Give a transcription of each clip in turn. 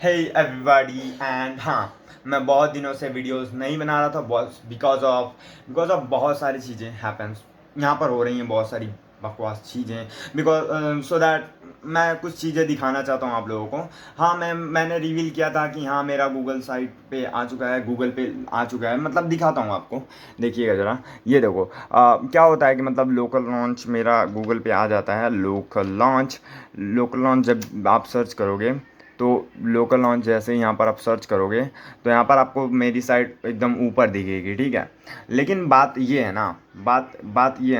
Hey everybody and हाँ, मैं बहुत दिनों से वीडियोस नहीं बना रहा था बिकॉज ऑफ बहुत सारी चीज़ें हैपन्स यहाँ पर हो रही हैं, बहुत सारी बकवास चीज़ें बिकॉज सो दैट मैं कुछ चीज़ें दिखाना चाहता हूँ आप लोगों को। हाँ, मैंने रिवील किया था कि हाँ मेरा गूगल साइट पे आ चुका है, गूगल पे आ चुका है, मतलब दिखाता हूँ आपको। देखिएगा ज़रा, ये देखो क्या होता है कि मतलब लोकल लॉन्च मेरा गूगल पे आ जाता है। लोकल लॉन्च जब आप सर्च करोगे तो लोकल लॉन्च जैसे ही यहाँ पर आप सर्च करोगे तो यहाँ पर आपको मेरी साइट एकदम ऊपर दिखेगी, ठीक है। लेकिन बात ये है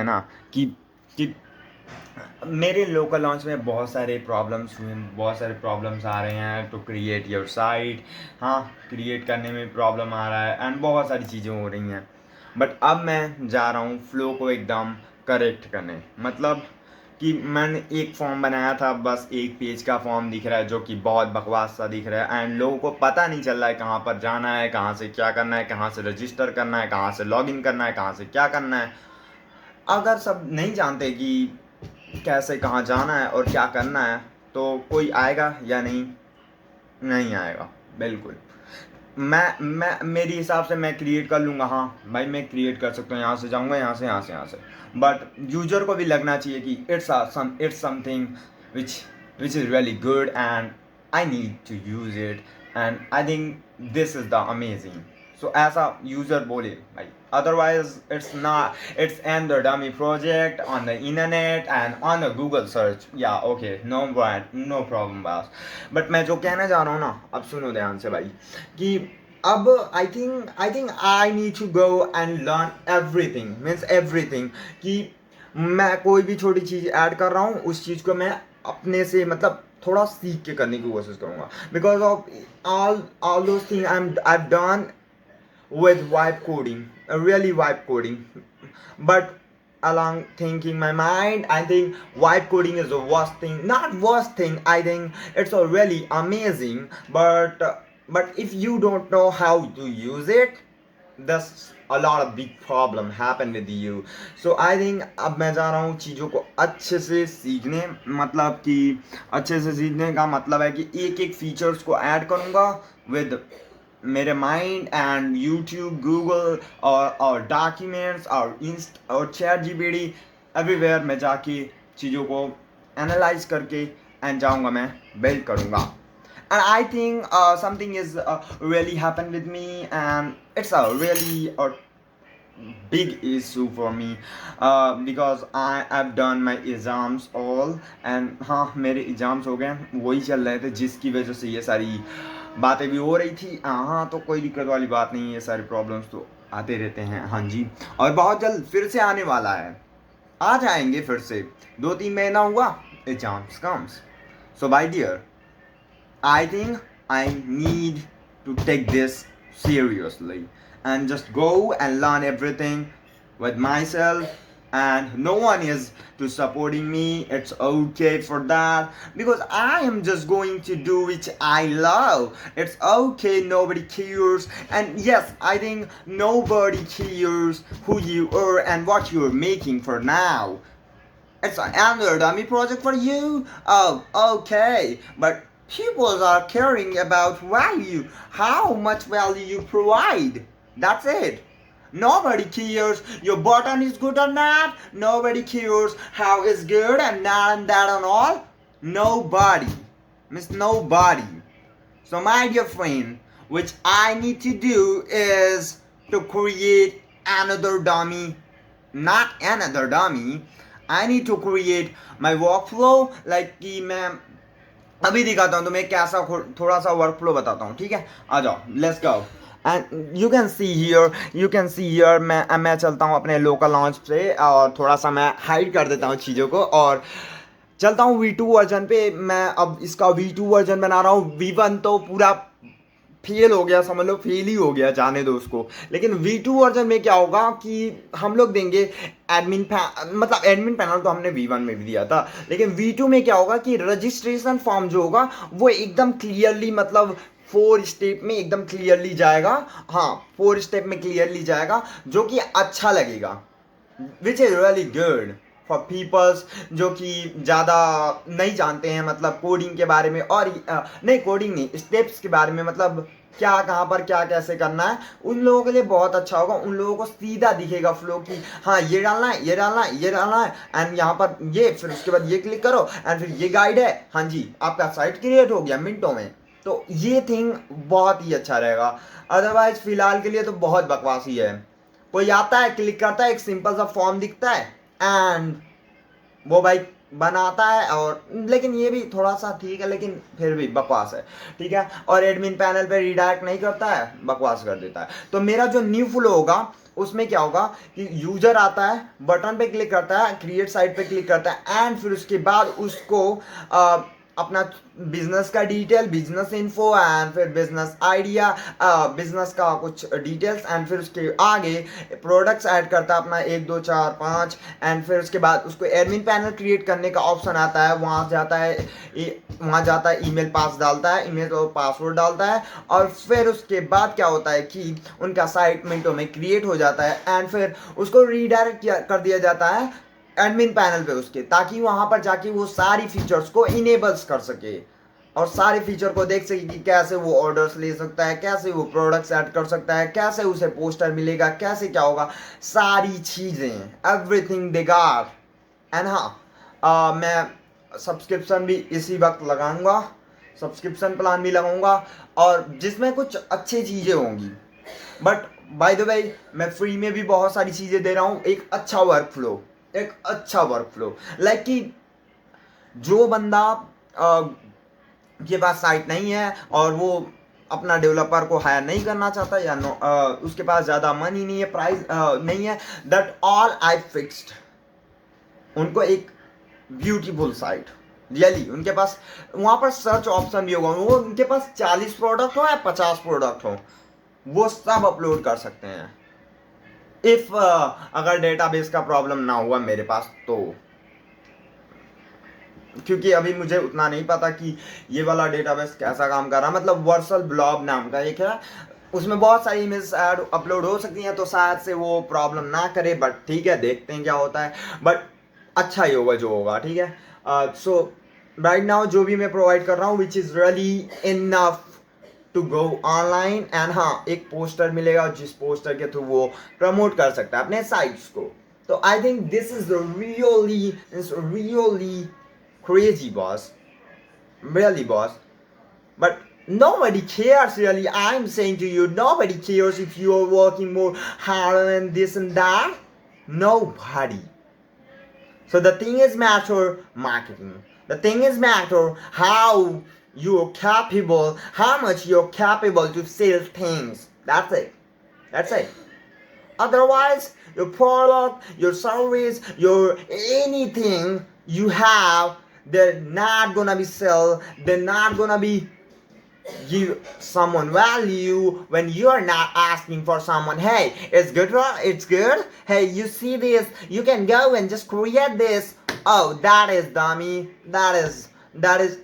ना कि कि मेरे लोकल लॉन्च में बहुत सारे प्रॉब्लम्स हुए, बहुत सारे प्रॉब्लम्स आ रहे हैं टू क्रिएट योर साइट। हाँ, क्रिएट करने में प्रॉब्लम आ रहा है एंड बहुत सारी चीज़ें हो रही हैं। बट अब मैं जा रहा हूँ फ्लो को एकदम करेक्ट करने। मतलब कि मैंने एक फॉर्म बनाया था, बस एक पेज का फॉर्म दिख रहा है जो कि बहुत बकवास सा दिख रहा है एंड लोगों को पता नहीं चल रहा है कहाँ पर जाना है, कहाँ से क्या करना है, कहाँ से रजिस्टर करना है, कहाँ से लॉगिन करना है, कहाँ से क्या करना है। अगर सब नहीं जानते कि कैसे कहाँ जाना है और क्या करना है तो कोई आएगा या नहीं? नहीं आएगा, बिल्कुल। मैं मेरी हिसाब से मैं क्रिएट कर लूँगा, हाँ भाई मैं क्रिएट कर सकता हूँ, यहाँ से जाऊँगा, यहाँ से, यहाँ से, यहाँ से। बट यूजर को भी लगना चाहिए कि it's something which which is really good and I need to use it and I think this is the amazing. So ऐसा यूज़र बोले भाई, otherwise it's and the dummy project on the internet and on the Google search. Yeah, okay, no problem boss. But मैं जो कहना चाह रहा हूँ ना, अब सुनो ध्यान से भाई, कि अब I think I need to go and learn everything, means everything. कि मैं कोई भी छोटी चीज़ ऐड कर रहा हूँ, उस चीज़ को मैं अपने से मतलब थोड़ा सीख के करने की कोशिश करूँगा। Because of all those thing I've done with vibe coding, really vibe coding. But along thinking my mind, I think vibe coding is the worst thing. Not worst thing. I think it's a really amazing. But if you don't know how to use it, there's a lot of big problem happen with you. So I think अब मैं जा रहा हूँ चीज़ों को अच्छे से सीखने। मतलब कि अच्छे से सीखने का मतलब है कि एक एक फीचर्स को ऐड करूँगा विद मेरे माइंड एंड यूट्यूब, गूगल और डॉक्यूमेंट्स और चैट जीपीटी, एवरीवेयर में जाके चीज़ों को एनालाइज करके एंड जाऊँगा, मैं बिल्ड करूँगा। And I think something is really happened with me and it's a really big issue for me because I've done my exams all and हाँ मेरे एग्ज़ाम्स हो गए, वही चल रहे थे जिसकी वजह से ये सारी बातें भी हो रही थी। हाँ, तो कोई दिक्कत वाली बात नहीं है, ये सारे प्रॉब्लम्स तो आते रहते हैं। हाँ जी, और बहुत जल्द फिर से आने वाला है, आ जाएंगे फिर से। 2-3 महीना हुआ, exams comes. So bye dear, I think I need to take this seriously and just go and learn everything with myself, and no one is to supporting me. It's okay for that because I am just going to do which I love. It's okay, nobody cares. And yes, I think nobody cares who you are and what you're making for now. It's another dummy project for you? Oh, okay. But people are caring about value, how much value you provide. That's it. Nobody cares your button is good or not. Nobody cares how it's good and not and that and all. Nobody. Miss nobody. So my dear friend, which I need to do is to create another dummy. Not another dummy. I need to create my workflow like कि मैं अभी दिखाता हूँ तुम्हें कैसा थोड़ा सा workflow बताता हूँ, ठीक है। आ जाओ, let's go. And you can see here मैं चलता हूँ अपने लोकल लॉन्च से और थोड़ा सा मैं हाइड कर देता हूँ चीज़ों को और चलता हूँ V2 वर्जन पे। मैं अब इसका V2 वर्जन बना रहा हूँ। V1 तो पूरा फेल हो गया, समझ लो फेल ही हो गया, जाने दो उसको। लेकिन V2 वर्जन में क्या होगा कि हम लोग देंगे मतलब एडमिन पैनल तो हमने V1 में भी दिया था, लेकिन V2 में क्या होगा कि रजिस्ट्रेशन फॉर्म जो होगा वो एकदम क्लियरली, मतलब 4 स्टेप में एकदम क्लियरली जाएगा। हाँ, 4 स्टेप में क्लियरली जाएगा, जो कि अच्छा लगेगा, which is really good for peoples जो कि ज़्यादा नहीं जानते हैं, मतलब कोडिंग के बारे में, और नहीं कोडिंग नहीं, स्टेप्स के बारे में, मतलब क्या कहाँ पर क्या कैसे करना है, उन लोगों के लिए बहुत अच्छा होगा। उन लोगों को सीधा दिखेगा फ्लो कि हाँ ये डालना है, ये डालना है, ये डालना है, एंड यहाँ पर ये, फिर उसके बाद ये क्लिक करो, एंड फिर ये गाइड है, हाँ जी आपका साइट क्रिएट हो गया मिनटों में। तो ये थिंग बहुत ही अच्छा रहेगा। अदरवाइज फिलहाल के लिए तो बहुत बकवास ही है। कोई आता है, क्लिक करता है, एक सिंपल सा फॉर्म दिखता है, एंड वो भाई बनाता है, और लेकिन ये भी थोड़ा सा ठीक है, लेकिन फिर भी बकवास है, ठीक है। और एडमिन पैनल पे रिडायरेक्ट नहीं करता है, बकवास कर देता है। तो मेरा जो न्यू फ्लो होगा उसमें क्या होगा कि यूजर आता है, बटन पे क्लिक करता है, क्रिएट साइट पे क्लिक करता है, एंड फिर उसके बाद उसको अपना बिजनेस का डिटेल, बिजनेस इन्फो, एंड फिर बिजनेस आइडिया, बिजनेस का कुछ डिटेल्स, एंड फिर उसके आगे प्रोडक्ट्स ऐड करता है अपना 1 2 4 5, एंड फिर उसके बाद उसको एडमिन पैनल क्रिएट करने का ऑप्शन आता है, वहाँ जाता है ईमेल पास डालता है, ईमेल और पासवर्ड डालता है, और फिर उसके बाद क्या होता है कि उनका साइट मिनटों में क्रिएट हो जाता है, एंड फिर उसको रीडायरेक्ट कर दिया जाता है एडमिन पैनल पे उसके, ताकि वहां पर जाके वो सारी फीचर्स को इनेबल्स कर सके, और सारे फीचर को देख सके कि कैसे वो ऑर्डर्स ले सकता है, कैसे वो प्रोडक्ट्स ऐड कर सकता है, कैसे उसे पोस्टर मिलेगा, कैसे क्या होगा, सारी चीजें, एवरीथिंग दे गॉट। एंड हाँ, मैं सब्सक्रिप्शन भी इसी वक्त लगाऊंगा, सब्सक्रिप्शन प्लान भी लगाऊंगा, और जिसमें कुछ अच्छी चीजें होंगी। बट बाय द वे मैं फ्री में भी बहुत सारी चीजें दे रहा हूँ, एक अच्छा वर्क फ्लो, एक अच्छा वर्क फ्लो, लाइक कि जो बंदा के पास साइट नहीं है, और वो अपना डेवलपर को हायर नहीं करना चाहता, या उसके पास ज़्यादा मनी नहीं है, प्राइस नहीं है, दैट ऑल आई फिक्स्ड उनको एक ब्यूटीफुल साइट, रियली उनके पास वहाँ पर सर्च ऑप्शन भी होगा, वो उनके पास 40 प्रोडक्ट हो या 50 प्रोडक्ट हो, वो सब अपलोड कर सकते हैं, इफ अगर डेटाबेस का प्रॉब्लम ना हुआ मेरे पास तो। क्योंकि अभी मुझे उतना नहीं पता कि ये वाला डेटाबेस कैसा काम कर रहा है, मतलब वर्सल ब्लॉब नाम का एक है, उसमें बहुत सारी इमेज ऐड अपलोड हो सकती हैं, तो शायद से वो प्रॉब्लम ना करे, बट ठीक है देखते हैं क्या होता है, बट अच्छा ही होगा जो होगा, ठीक है। सो राइट नाउ जो भी मैं प्रोवाइड कर रहा हूँ which is really enough to go online, and हाँ एक पोस्टर मिलेगा जिस पोस्टर के थ्रू वो प्रमोट कर सकता है अपने साइट्स को। तो आई think this is really crazy boss, really boss, but nobody cares really. I'm saying to you, nobody cares if you're working more harder than this and that, nobody. So the thing is matter marketing, the thing is matter how you're capable, how much you're capable to sell things, that's it, that's it. Otherwise your product, your service, your anything you have, they're not gonna be sell, they're not gonna be give someone value when you're not asking for someone, hey it's good, it's good, hey you see this, you can go and just create this, oh that is dummy, that is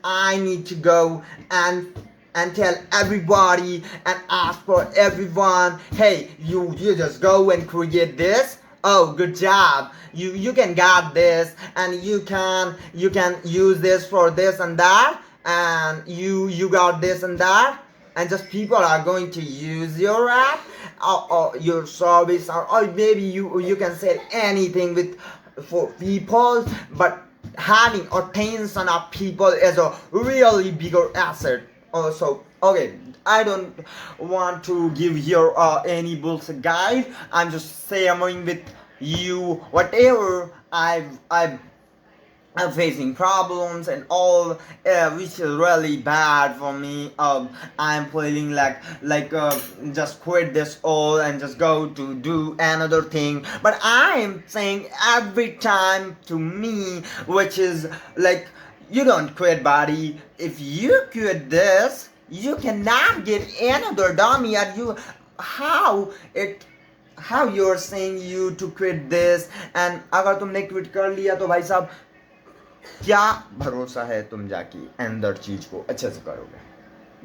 I need to go and tell everybody and ask for everyone, hey you just go and create this, oh good job, you can get this, and you can use this for this and that, and you got this and that, and just people are going to use your app, or your service, or maybe you can sell anything with for people, but having attention of people is a really bigger asset also. Okay, I don't want to give here any bullshit guide, I'm just sharing with you whatever I'm facing problems and all, which is really bad for me. I'm feeling like just quit this all and just go to do another thing. But I'm saying every time to me, which is like, you don't quit, buddy. If you quit this, you cannot get another dummy at you. How you're saying you to quit this, and अगर तुमने quit कर लिया तो भाई साहब क्या भरोसा है तुम जाके अंदर चीज को अच्छे से करोगे।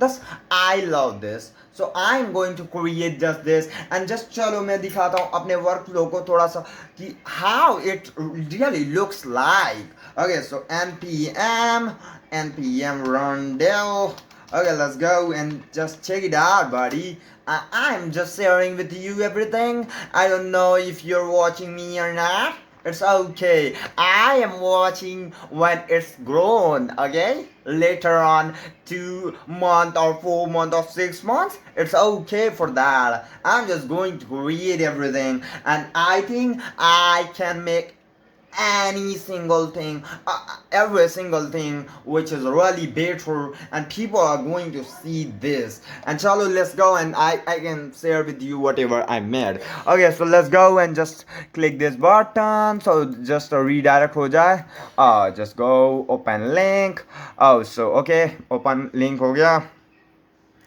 Thus I love this. So I'm going to create just this and just चलो मैं दिखाता हूँ अपने workflow को थोड़ा सा कि how it really looks like. Okay, so npm rundown. Okay, let's go and just check it out, buddy. I'm just sharing with you everything. I don't know if you're watching me or not. It's okay. I am watching when it's grown, okay? Later on, 2 months or 4 months or 6 months, it's okay for that. I'm just going to create everything, and I think I can make any single thing, every single thing which is really better, and people are going to see this. And chalo, let's go, and I can share with you whatever I made. Okay, so let's go and just click this button, so just a redirect ho jaye. Just go open link. Oh, so okay, open link ho gaya.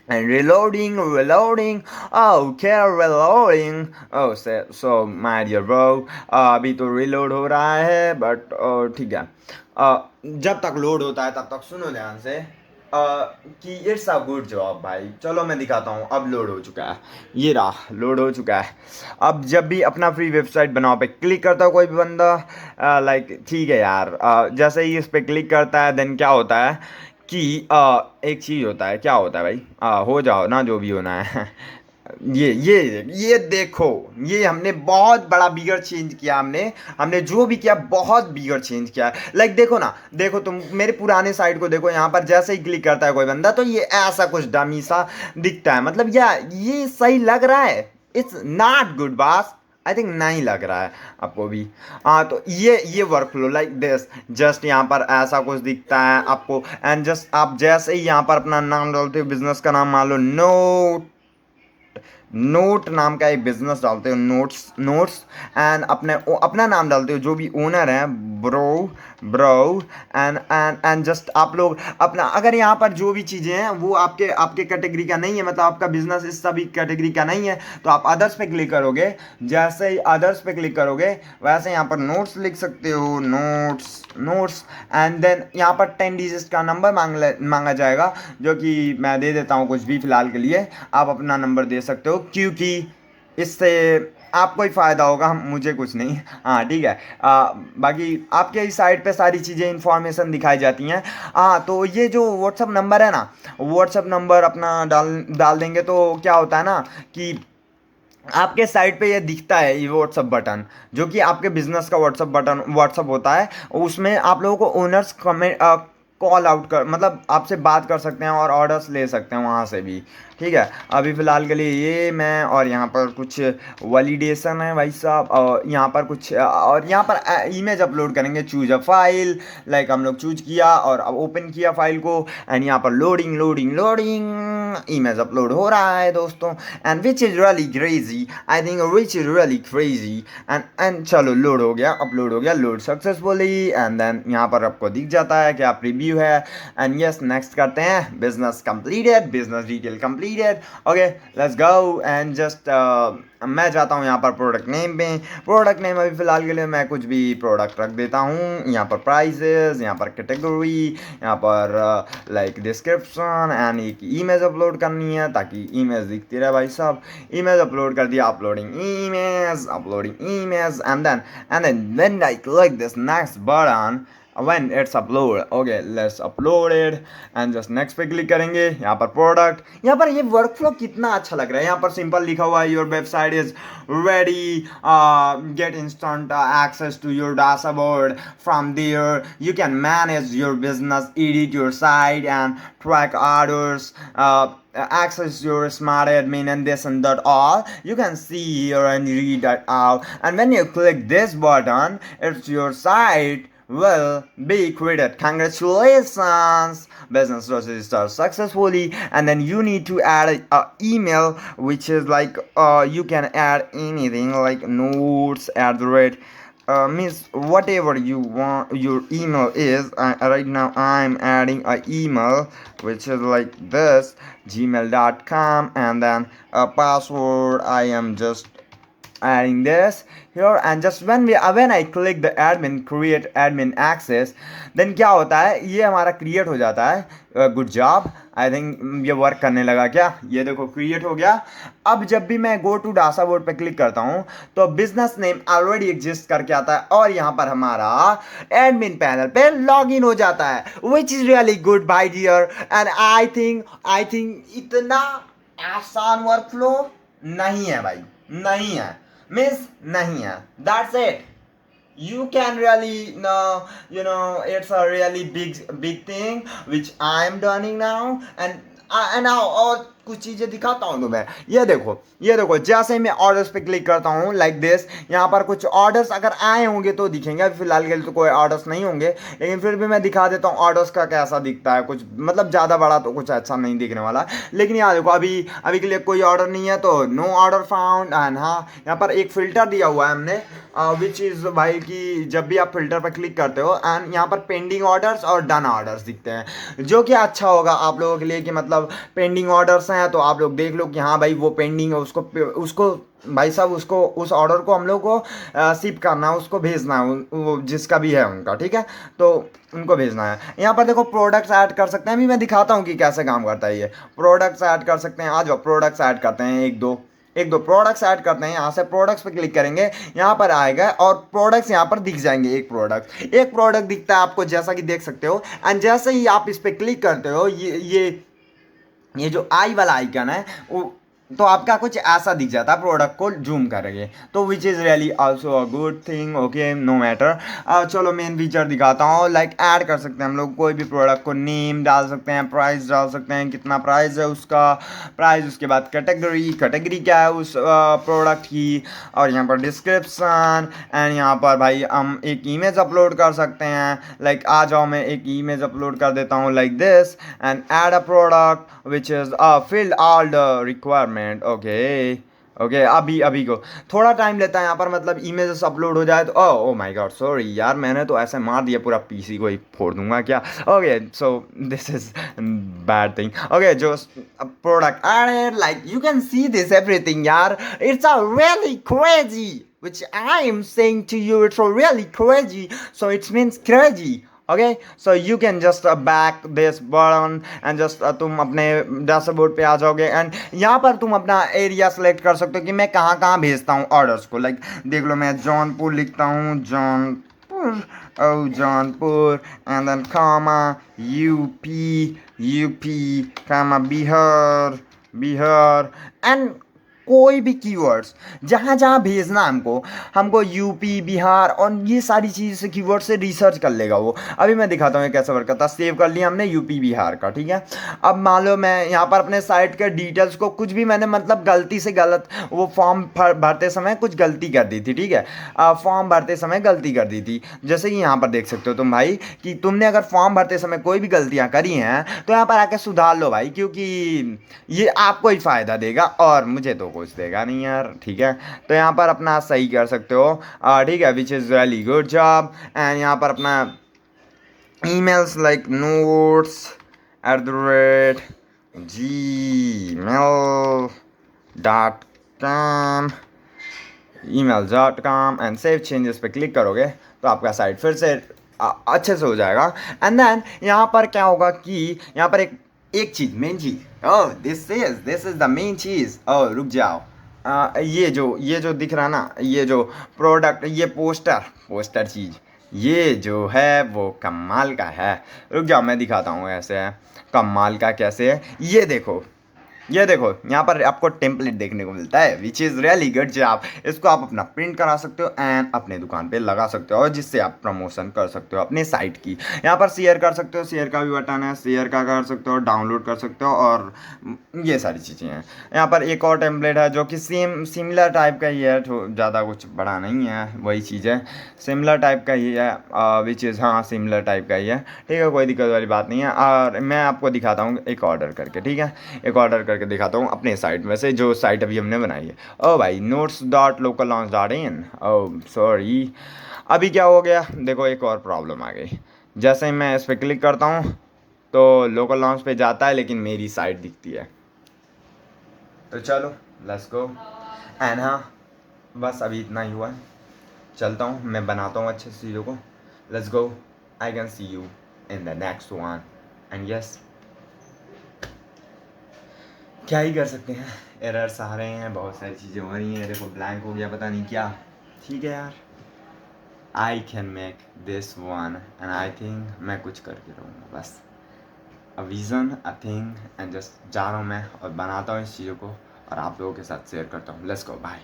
And reloading. Okay, reloading. Oh, so my dear bro, अभी तो reload हो रहा है, but ठीक है. जब तक load होता है तब तक सुनो ध्यान से कि इट्स अ गुड जॉब भाई. चलो मैं दिखाता हूँ. अब लोड हो चुका है, ये रहा, लोड हो चुका है. अब जब भी अपना फ्री वेबसाइट बनाओ पे क्लिक करता है कोई भी बंदा, लाइक ठीक है यार, जैसे ही इस पे क्लिक करता है देन क्या होता है कि एक चीज़ होता है. क्या होता है भाई? हो जाओ ना जो भी होना है. ये देखो, ये हमने बहुत बड़ा बिगर चेंज किया. हमने जो भी किया बहुत बिगर चेंज किया है. लाइक देखो ना, देखो तुम मेरे पुराने साइट को देखो. यहाँ पर जैसे ही क्लिक करता है कोई बंदा तो ये ऐसा कुछ डमी सा दिखता है. मतलब ये सही लग रहा है? इट्स नॉट गुड बास. आई थिंक नहीं लग रहा है आपको भी. हाँ, तो ये work flow like this. Just यहाँ पर ऐसा कुछ दिखता है आपको, एंड जस्ट आप जैसे ही यहाँ पर अपना नाम डालते हो, बिजनेस का नाम मान लो नोट नाम का एक बिजनेस डालते हो, नोट्स एंड अपना नाम डालते हो, जो भी ओनर है, ब्रो एंड जस्ट आप लोग अपना. अगर यहाँ पर जो भी चीज़ें हैं वो आपके कैटेगरी का नहीं है, मतलब आपका बिजनेस इस सभी कैटेगरी का नहीं है, तो आप अदर्स पे क्लिक करोगे. जैसे ही अदर्स पे क्लिक करोगे वैसे यहाँ पर नोट्स लिख सकते हो, नोट्स एंड देन यहाँ पर 10 डिजिट का नंबर मांगा जाएगा, जो कि मैं दे देता हूँ कुछ भी फिलहाल के लिए. आप अपना नंबर दे सकते हो क्योंकि इससे आपको ही फ़ायदा होगा, मुझे कुछ नहीं. हाँ ठीक है. बाकी आपके इस साइट पे सारी चीज़ें इंफॉर्मेशन दिखाई जाती हैं. हाँ, तो ये जो व्हाट्सअप नंबर है ना, व्हाट्सअप नंबर अपना डाल देंगे तो क्या होता है ना कि आपके साइट पे ये दिखता है, ये व्हाट्सअप बटन, जो कि आपके बिजनेस का व्हाट्सअप होता है. उसमें आप लोगों को ओनर्स कमेंट कॉल आउट कर, मतलब आपसे बात कर सकते हैं और ऑर्डर्स ले सकते हैं वहाँ से भी. ठीक है. अभी फ़िलहाल के लिए ये मैं, और यहाँ पर कुछ वैलिडेशन है भाई साहब, और यहाँ पर कुछ, और यहाँ पर इमेज अपलोड करेंगे. चूज अ फाइल, लाइक हम लोग चूज किया और अब ओपन किया फाइल को, एंड यहाँ पर लोडिंग इमेज अपलोड हो रहा है दोस्तों. And which is really crazy, I think which is really crazy. And चलो लोड हो गया, अपलोड हो गया, लोड सक्सेसफुली. एंड देन यहाँ पर आपको दिख जाता है कि आप रिव्यू है. एंड यस, नेक्स्ट करते हैं. Business completed, business detail completed. Okay, let's go and just मैं जाता हूँ यहाँ पर प्रोडक्ट नेम पे. प्रोडक्ट नेम अभी फ़िलहाल के लिए मैं कुछ भी प्रोडक्ट रख देता हूँ. यहाँ पर प्राइसेस, यहाँ पर कैटेगरी, यहाँ पर लाइक डिस्क्रिप्शन, एंड एक इमेज अपलोड करनी है ताकि इमेज दिखती रहे भाई साहब. इमेज अपलोड कर दिया, uploading image, and then when I click this next button, when it's upload. Okay, let's upload it and just next पे क्लिक करेंगे. यहाँ पर प्रोडक्ट, यहाँ पर ये वर्क फ्लो कितना अच्छा लग रहा है. यहाँ पर सिंपल लिखा हुआ है your website is ready, get instant access to your dashboard. From there you can manage your business, edit your site and track orders, access your smart admin and this and that all. You can see here and read that out, and when you click this button, it's your site will be created. Congratulations, business registered successfully. And then you need to add a email, which is like you can add anything like notes at the rate, means whatever you want your email is. Right now I'm adding a email which is like this, gmail.com, and then a password I am just adding this here, and just when I click the admin create admin access, then क्या होता है, ये हमारा create हो जाता है। Good job, I think ये work करने लगा क्या, ये देखो क्रिएट हो गया। अब जब भी मैं गो टू डैशबोर्ड पे क्लिक करता हूँ तो बिजनेस नेम ऑलरेडी एग्जिस्ट करके आता है और यहाँ पर हमारा एडमिन पैनल पे लॉग इन हो जाता है, which is really good bye dear. And I think इतना आसान वर्क फ्लो नहीं है भाई, नहीं है, मीन्स नहीं है, that's it. You can really it's a really big thing which I am doing now, and now और कुछ चीज़ें दिखाता हूँ तुम्हें। ये देखो जैसे मैं ऑर्डर्स पे क्लिक करता हूँ लाइक दिस, यहाँ पर कुछ ऑर्डर्स अगर आए होंगे तो दिखेंगे, फिलहाल के लिए तो कोई ऑर्डर्स नहीं होंगे, लेकिन फिर भी मैं दिखा देता हूँ ऑर्डर्स का कैसा दिखता है। कुछ मतलब ज़्यादा बड़ा तो कुछ अच्छा नहीं दिखने वाला, लेकिन यहाँ देखो अभी के लिए कोई ऑर्डर नहीं है तो नो ऑर्डर फाउंड। एंड हाँ, यहाँ पर एक फ़िल्टर दिया हुआ है हमने विच इज़ भाई कि जब भी आप फिल्टर पर क्लिक करते हो एंड यहाँ पर पेंडिंग ऑर्डर्स और डन ऑर्डर्स दिखते हैं, जो कि अच्छा होगा आप लोगों के लिए कि मतलब पेंडिंग ऑर्डर्स हैं तो आप लोग देख लो कि हाँ भाई वो पेंडिंग है, उसको भाई साहब उसको उस ऑर्डर को हम लोग को शिप करना है, उसको भेजना है, वो जिसका भी है उनका, ठीक है, तो उनको भेजना है। यहाँ पर देखो प्रोडक्ट्स ऐड कर सकते हैं, अभी मैं दिखाता हूँ कि कैसे काम करता है ये। प्रोडक्ट्स ऐड कर सकते हैं, आ जाओ प्रोडक्ट्स ऐड करते हैं, एक दो प्रोडक्ट्स ऐड करते हैं। यहाँ से प्रोडक्ट्स पे क्लिक करेंगे, यहाँ पर आएगा और प्रोडक्ट्स यहाँ पर दिख जाएंगे। एक प्रोडक्ट दिखता है आपको जैसा कि देख सकते हो। एंड जैसे ही आप इस पर क्लिक करते हो ये जो आई वाला आइकन है वो तो आपका कुछ ऐसा दिख जाता है प्रोडक्ट को जूम करेंगे, तो which is really also a good thing. Okay, no matter. चलो मेन फीचर दिखाता हूँ। लाइक ऐड कर सकते हैं हम लोग कोई भी प्रोडक्ट को, नेम डाल सकते हैं, प्राइस डाल सकते हैं, कितना प्राइस है उसका, प्राइस, उसके बाद कैटेगरी क्या है उस प्रोडक्ट की, और यहाँ पर डिस्क्रिप्शन। एंड यहाँ पर भाई हम एक इमेज अपलोड कर सकते हैं। लाइक आ जाओ, मैं एक इमेज अपलोड कर देता हूँ like this, and add a product which is filled all the requirement. Okay, अभी को थोड़ा टाइम लेता है यहाँ पर, मतलब इमेजेस अपलोड हो जाए तो ओ माय गॉड, सॉरी यार, मैंने तो ऐसे मार दिया पूरा पीसी को ही फोड़ दूंगा क्या। Okay, so this is bad thing. Okay, जो product added, like you can see this everything यार, it's a really crazy which I am saying to you, it's really crazy, so it means crazy. Okay, so you can just back this button and just तुम अपने dashboard पे आ जाओगे and यहाँ पर तुम अपना area select कर सकते हो कि मैं कहाँ कहाँ भेजता हूँ ऑर्डर्स को। लाइक देख लो, मैं जौनपुर लिखता हूँ, Jaunpur and then comma UP comma Bihar and कोई भी कीवर्ड्स जहाँ जहाँ भेजना हमको यूपी बिहार और ये सारी चीज़ से कीवर्ड से रिसर्च कर लेगा वो। अभी मैं दिखाता हूँ कैसे वर्क करता है। सेव कर लिया हमने यूपी बिहार का, ठीक है। अब मान लो मैं यहाँ पर अपने साइट के डिटेल्स को कुछ भी मैंने मतलब गलती से वो फॉर्म भरते समय कुछ गलती कर दी थी, ठीक है, फॉर्म भरते समय गलती कर दी थी। जैसे कि यहाँ पर देख सकते हो तुम भाई कि तुमने अगर फॉर्म भरते समय कोई भी गलतियाँ करी हैं तो यहाँ पर आके सुधार लो भाई, क्योंकि ये आपको ही फ़ायदा देगा और मुझे तो कुछ देगा नहीं यार, ठीक है। तो यहाँ पर अपना सही कर सकते हो, ठीक है, विच is really good job. And यहाँ पर अपना emails like notes@gmail.com and save changes पे क्लिक करोगे तो आपका साइट फिर से अच्छे से हो जाएगा। एंड देन यहाँ पर क्या होगा कि यहाँ पर एक चीज़, मेन चीज़, दिस इज द मेन चीज़। रुक जाओ, ये जो दिख रहा ना, ये जो प्रोडक्ट, ये पोस्टर चीज़, ये जो है वो कमाल का है। रुक जाओ मैं दिखाता हूँ ऐसे है कमाल का कैसे है। ये देखो यहाँ पर आपको टेम्पलेट देखने को मिलता है विच इज़ रियली गुड जॉब। इसको आप अपना प्रिंट करा सकते हो एंड अपने दुकान पे लगा सकते हो और जिससे आप प्रमोशन कर सकते हो अपने साइट की। यहाँ पर शेयर कर सकते हो, शेयर का भी बटन है, शेयर का कर सकते हो, डाउनलोड कर सकते हो और ये सारी चीज़ें हैं। यहाँ पर एक और टेम्पलेट है जो कि सिमिलर टाइप का ही है, ज़्यादा कुछ बड़ा नहीं है, वही चीज़ है, सिमिलर टाइप का ही है, विच इज़ हाँ सिमिलर टाइप का ही है, ठीक है, कोई दिक्कत वाली बात नहीं है। और मैं आपको दिखाता हूँ एक ऑर्डर करके, ठीक है, एक ऑर्डर करके दिखाता हूँ अपने साइट में से, जो साइट अभी हमने बनाई है। ओ भाई, notes.locallunch.in, ओह सॉरी, अभी क्या हो गया देखो, एक और प्रॉब्लम आ गई। जैसे ही मैं इस पर क्लिक करता हूँ तो लोकल लॉन्च पे जाता है लेकिन मेरी साइट दिखती है। तो चलो लेट्स गो। एंड हाँ, बस अभी इतना ही हुआ है, चलता हूँ, मैं बनाता हूँ अच्छे से चीज़ों को। Let's go, I can see you in the next one. And yes, क्या ही कर सकते हैं, एरर्स आ रहे हैं, बहुत सारी चीज़ें हो रही हैं, देखो ब्लैंक हो गया पता नहीं क्या। ठीक है यार, I can make this one and I think मैं कुछ करके रहूँगा बस। A vision, a thing, and just जा रहा हूँ मैं और बनाता हूँ इस चीज़ों को और आप लोगों के साथ शेयर करता हूँ। Let's go, bye.